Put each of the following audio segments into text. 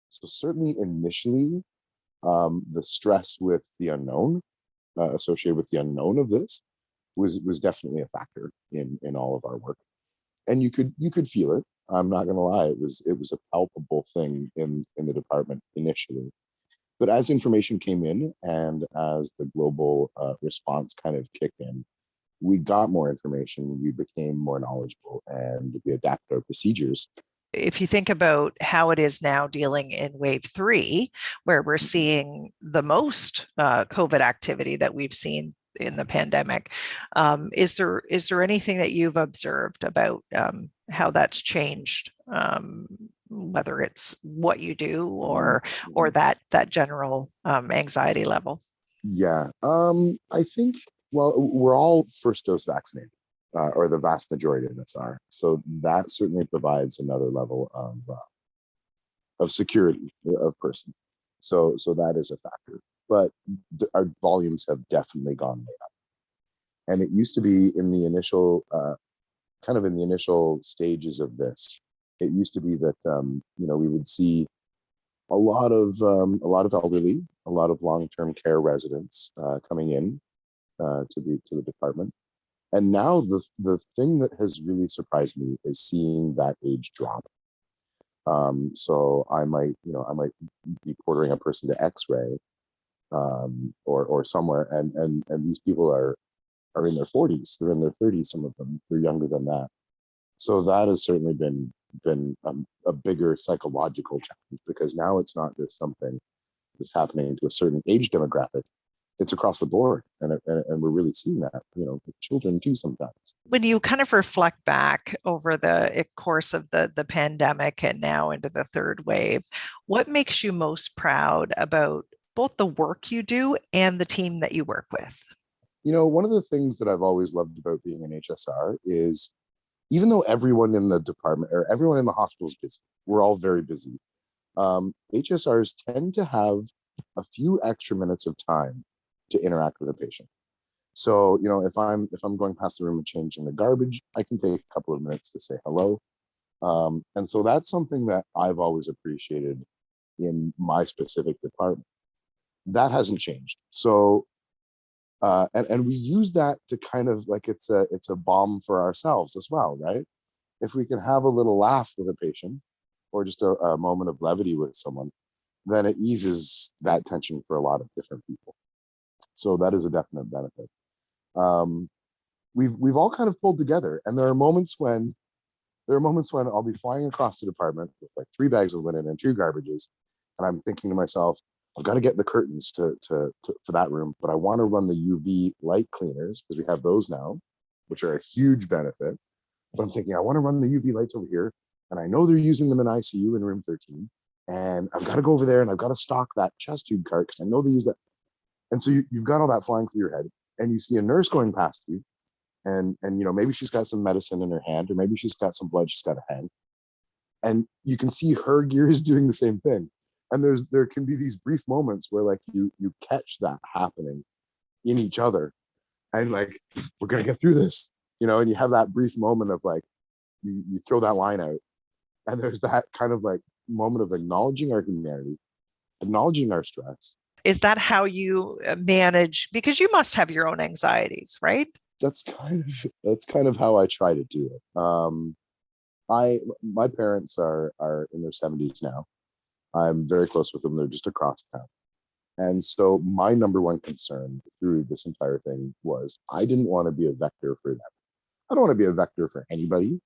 So certainly initially, the stress with the unknown, associated with the unknown of this, was definitely a factor in all of our work, and you could feel it. I'm not going to lie; it was a palpable thing in the department initially. But as information came in and as the global response kind of kicked in, we got more information, we became more knowledgeable, and we adapted our procedures. If you think about how it is now dealing in wave 3, where we're seeing the most COVID activity that we've seen in the pandemic, is there anything that you've observed about how that's changed, whether it's what you do or that general anxiety level? Yeah, I think, well, we're all first dose vaccinated, or the vast majority of us are. So that certainly provides another level of security of person. So that is a factor. But our volumes have definitely gone way up. And it used to be in the initial, kind of in the initial stages of this, it used to be that we would see a lot of elderly, a lot of long-term care residents coming in to the department. And now the thing that has really surprised me is seeing that age drop. So I might be ordering a person to X-ray, or somewhere, and these people are in their 40s, they're in their 30s, some of them, they're younger than that. So that has certainly been a bigger psychological challenge, because now it's not just something that's happening to a certain age demographic, it's across the board, and we're really seeing that, with children too sometimes. When you kind of reflect back over the course of the pandemic and now into the third wave, what makes you most proud about both the work you do and the team that you work with? One of the things that I've always loved about being an HSR is, even though everyone in the department or everyone in the hospital is busy, we're all very busy. HSRs tend to have a few extra minutes of time to interact with a patient. So, if I'm going past the room and changing the garbage, I can take a couple of minutes to say hello. And so that's something that I've always appreciated in my specific department. That hasn't changed. So, and we use that to kind of, like, it's a balm for ourselves as well, right? If we can have a little laugh with a patient, or just a moment of levity with someone, then it eases that tension for a lot of different people. So that is a definite benefit. We've all kind of pulled together, and there are moments when I'll be flying across the department with like 3 bags of linen and 2 garbages, and I'm thinking to myself, I've got to get the curtains to for that room, but I want to run the UV light cleaners, because we have those now, which are a huge benefit. But I'm thinking, I want to run the UV lights over here, and I know they're using them in ICU in room 13, and I've got to go over there and I've got to stock that chest tube cart, because I know they use that. And so you've got all that flying through your head, and you see a nurse going past you, and maybe she's got some medicine in her hand, or maybe she's got some blood she's got to hang, and you can see her gears doing the same thing. And there can be these brief moments where, like, you catch that happening in each other, and like, we're gonna get through this, and you have that brief moment of, like, you throw that line out, and there's that kind of like moment of acknowledging our humanity, acknowledging our stress. Is that how you manage? Because you must have your own anxieties, right? That's kind of how I try to do it. My parents are in their 70s now. I'm very close with them. They're just across town. And so my number one concern through this entire thing was, I didn't want to be a vector for them. I don't want to be a vector for anybody,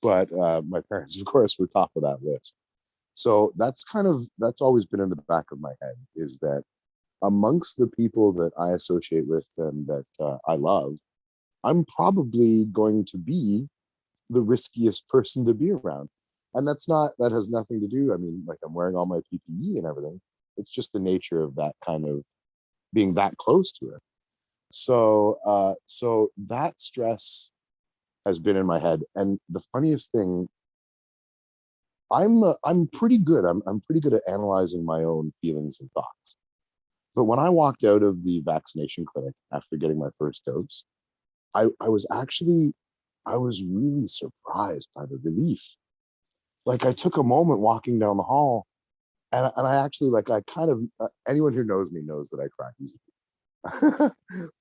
but my parents, of course, were top of that list. So that's always been in the back of my head, is that amongst the people that I associate with and that I love, I'm probably going to be the riskiest person to be around. And that has nothing to do, I mean, like, I'm wearing all my PPE and everything. It's just the nature of that kind of being that close to it. So that stress has been in my head. And the funniest thing, I'm pretty good. I'm pretty good at analyzing my own feelings and thoughts. But when I walked out of the vaccination clinic after getting my first dose, I was really surprised by the relief. Like, I took a moment walking down the hall, and I actually like, I kind of, anyone who knows me knows that I cry easily.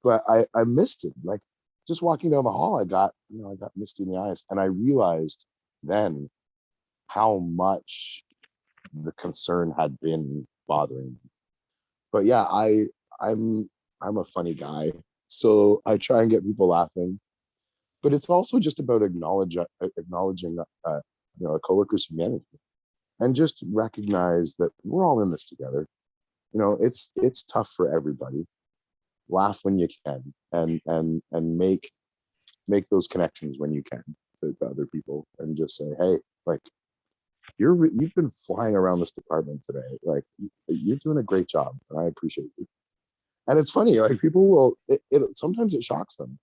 But I missed it. Like just walking down the hall, I got misty in the eyes, and I realized then how much the concern had been bothering me. But yeah, I'm a funny guy, so I try and get people laughing. But it's also just about acknowledging a coworker's humanity, and just recognize that we're all in this together. It's tough for everybody. Laugh when you can, and make those connections when you can to other people, and just say, hey, like you've been flying around this department today. Like you're doing a great job, and I appreciate you. And it's funny, like people will, it sometimes it shocks them,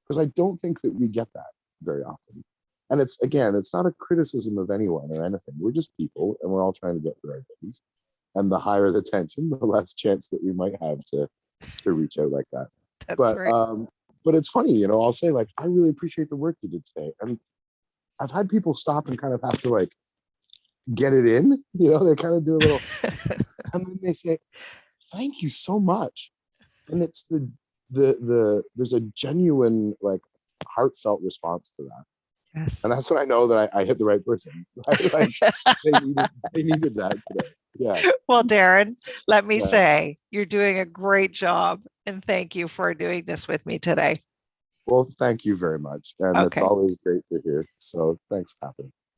because I don't think that we get that very often. And it's not a criticism of anyone or anything. We're just people, and we're all trying to get through our days. And the higher the tension, the less chance that we might have to reach out like that. That's But right. but it's funny, I'll say like, I really appreciate the work you did today. And I've had people stop and kind of have to like get it in, they kind of do a little, and then they say, thank you so much. And it's there's a genuine, like, heartfelt response to that. Yes. And that's when I know that I hit the right person. Right? Like they needed that today. Yeah. Well, Darren, let me Yeah. say you're doing a great job, and thank you for doing this with me today. Well, thank you very much. And it's Okay. always great to hear. So thanks, Catherine.